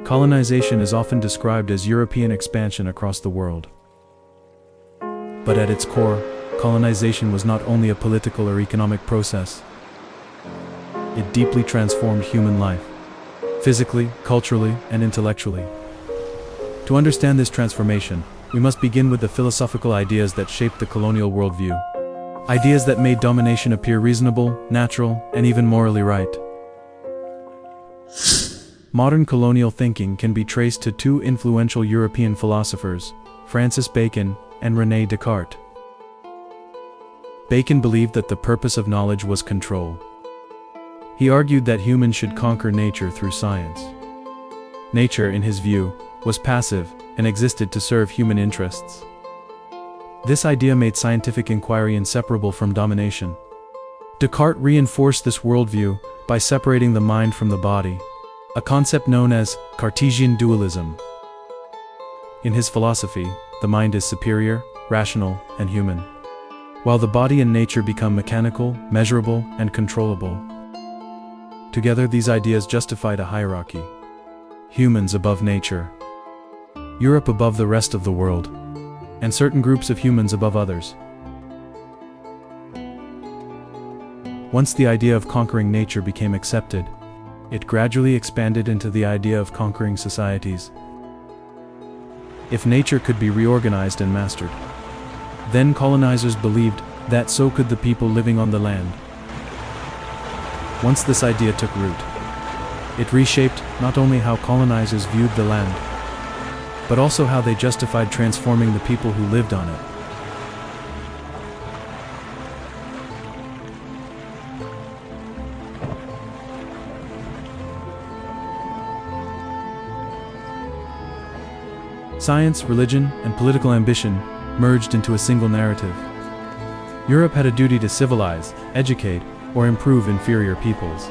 Colonization is often described as European expansion across the world. But at its core, colonization was not only a political or economic process. It deeply transformed human life, physically, culturally, and intellectually. To understand this transformation, we must begin with the philosophical ideas that shaped the colonial worldview. Ideas that made domination appear reasonable, natural, and even morally right. Modern colonial thinking can be traced to two influential European philosophers, Francis Bacon and René Descartes. Bacon believed that the purpose of knowledge was control. He argued that humans should conquer nature through science. Nature, in his view, was passive and existed to serve human interests. This idea made scientific inquiry inseparable from domination. Descartes reinforced this worldview by separating the mind from the body, a concept known as Cartesian dualism. In his philosophy, the mind is superior, rational, and human, while the body and nature become mechanical, measurable, and controllable. Together, these ideas justified a hierarchy: humans above nature, Europe above the rest of the world, and certain groups of humans above others. Once the idea of conquering nature became accepted, it gradually expanded into the idea of conquering societies. If nature could be reorganized and mastered, then colonizers believed that so could the people living on the land. Once this idea took root, it reshaped not only how colonizers viewed the land, but also how they justified transforming the people who lived on it. Science, religion, and political ambition merged into a single narrative. Europe had a duty to civilize, educate, or improve inferior peoples.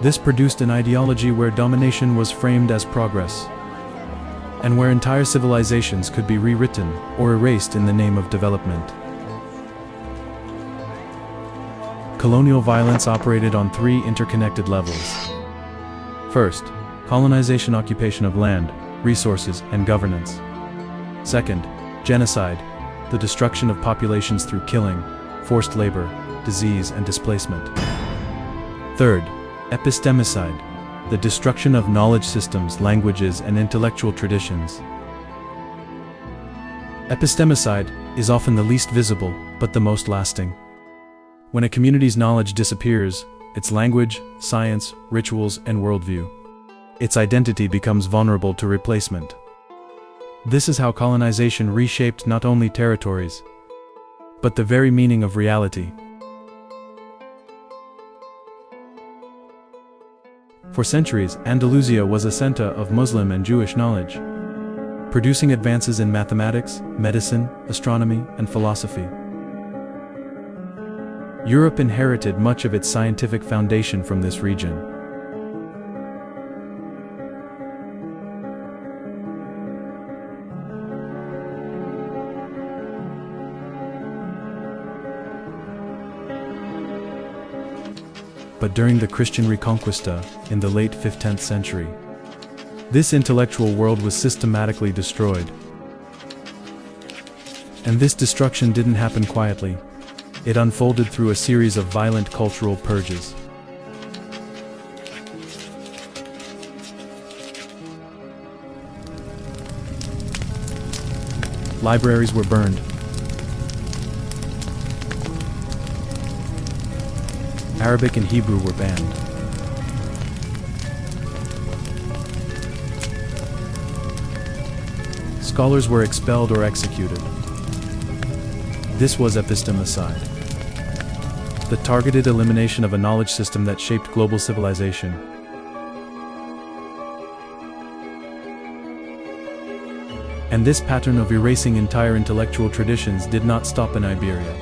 This produced an ideology where domination was framed as progress, and where entire civilizations could be rewritten or erased in the name of development. Colonial violence operated on three interconnected levels. First, colonization, occupation of land, resources, and governance. Second, genocide, the destruction of populations through killing, forced labor, disease, and displacement. Third, epistemicide, the destruction of knowledge systems, languages, and intellectual traditions. Epistemicide is often the least visible, but the most lasting. When a community's knowledge disappears, its language, science, rituals, and worldview, its identity becomes vulnerable to replacement. This is how colonization reshaped not only territories, but the very meaning of reality. For centuries, Andalusia was a center of Muslim and Jewish knowledge, producing advances in mathematics, medicine, astronomy, and philosophy. Europe inherited much of its scientific foundation from this region. But during the Christian Reconquista in the late 15th century, this intellectual world was systematically destroyed. And this destruction didn't happen quietly. It unfolded through a series of violent cultural purges. Libraries were burned. Arabic and Hebrew were banned. Scholars were expelled or executed. This was epistemicide, the targeted elimination of a knowledge system that shaped global civilization. And this pattern of erasing entire intellectual traditions did not stop in Iberia.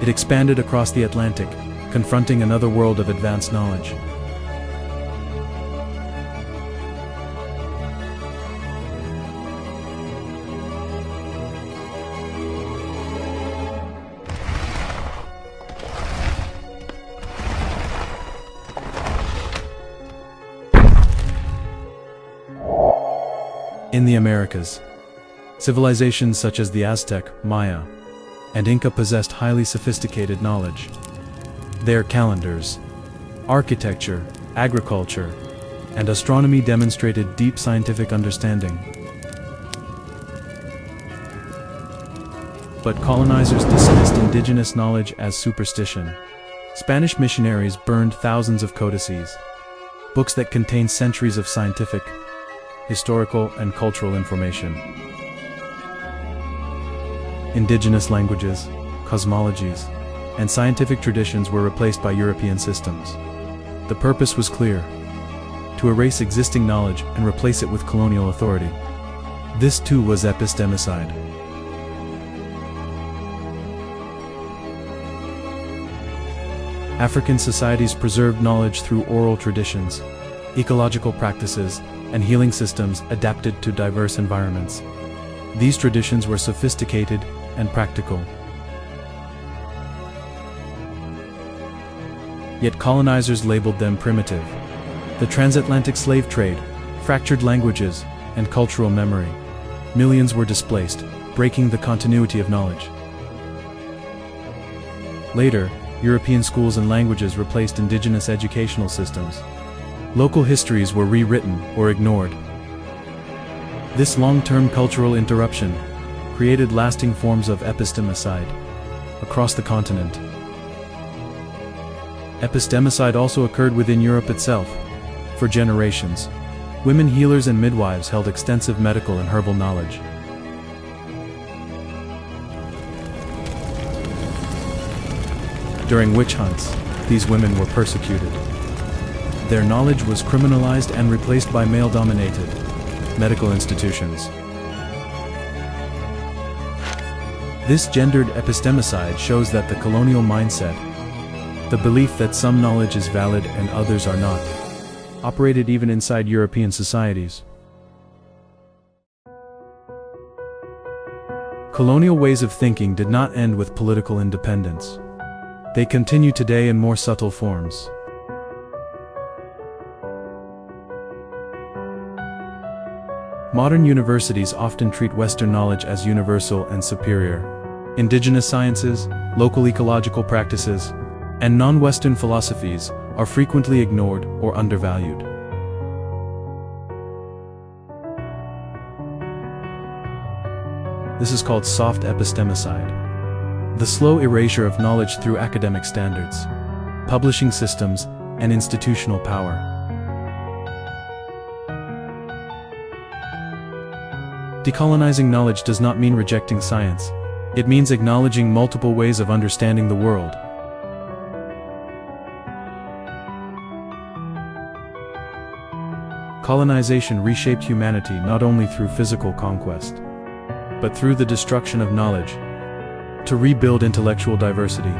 It expanded across the Atlantic, confronting another world of advanced knowledge. In the Americas, civilizations such as the Aztec, Maya, and Inca possessed highly sophisticated knowledge. Their calendars, architecture, agriculture, and astronomy demonstrated deep scientific understanding. But colonizers dismissed indigenous knowledge as superstition. Spanish missionaries burned thousands of codices, books that contained centuries of scientific, historical, and cultural information. Indigenous languages, cosmologies, and scientific traditions were replaced by European systems. The purpose was clear: to erase existing knowledge and replace it with colonial authority. This too was epistemicide. African societies preserved knowledge through oral traditions, ecological practices, and healing systems adapted to diverse environments. These traditions were sophisticated and practical. Yet colonizers labeled them primitive. The transatlantic slave trade, fractured languages, and cultural memory. Millions were displaced, breaking the continuity of knowledge. Later, European schools and languages replaced indigenous educational systems. Local histories were rewritten or ignored. This long-term cultural interruption created lasting forms of epistemicide across the continent. Epistemicide also occurred within Europe itself. For generations, women healers and midwives held extensive medical and herbal knowledge. During witch hunts, these women were persecuted. Their knowledge was criminalized and replaced by male-dominated medical institutions. This gendered epistemicide shows that the colonial mindset, the belief that some knowledge is valid and others are not, operated even inside European societies. Colonial ways of thinking did not end with political independence. They continue today in more subtle forms. Modern universities often treat Western knowledge as universal and superior. Indigenous sciences, local ecological practices, and non-Western philosophies are frequently ignored or undervalued. This is called soft epistemicide. The slow erasure of knowledge through academic standards, publishing systems, and institutional power. Decolonizing knowledge does not mean rejecting science. It means acknowledging multiple ways of understanding the world. Colonization reshaped humanity not only through physical conquest, but through the destruction of knowledge. To rebuild intellectual diversity,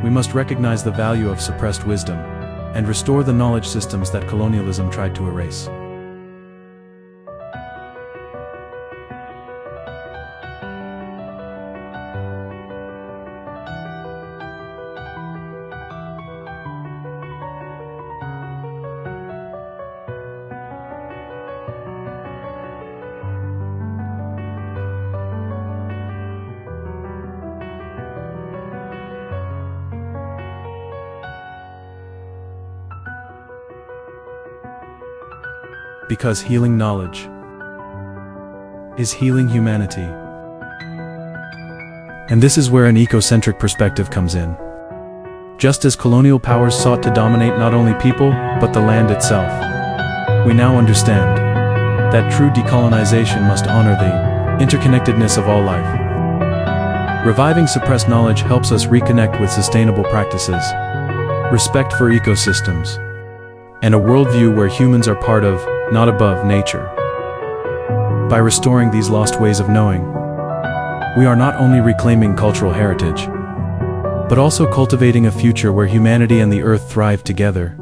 we must recognize the value of suppressed wisdom and restore the knowledge systems that colonialism tried to erase. Because healing knowledge is healing humanity. And this is where an ecocentric perspective comes in. Just as colonial powers sought to dominate not only people, but the land itself, we now understand that true decolonization must honor the interconnectedness of all life. Reviving suppressed knowledge helps us reconnect with sustainable practices, respect for ecosystems, and a worldview where humans are part of, not above, nature. By restoring these lost ways of knowing, we are not only reclaiming cultural heritage, but also cultivating a future where humanity and the earth thrive together.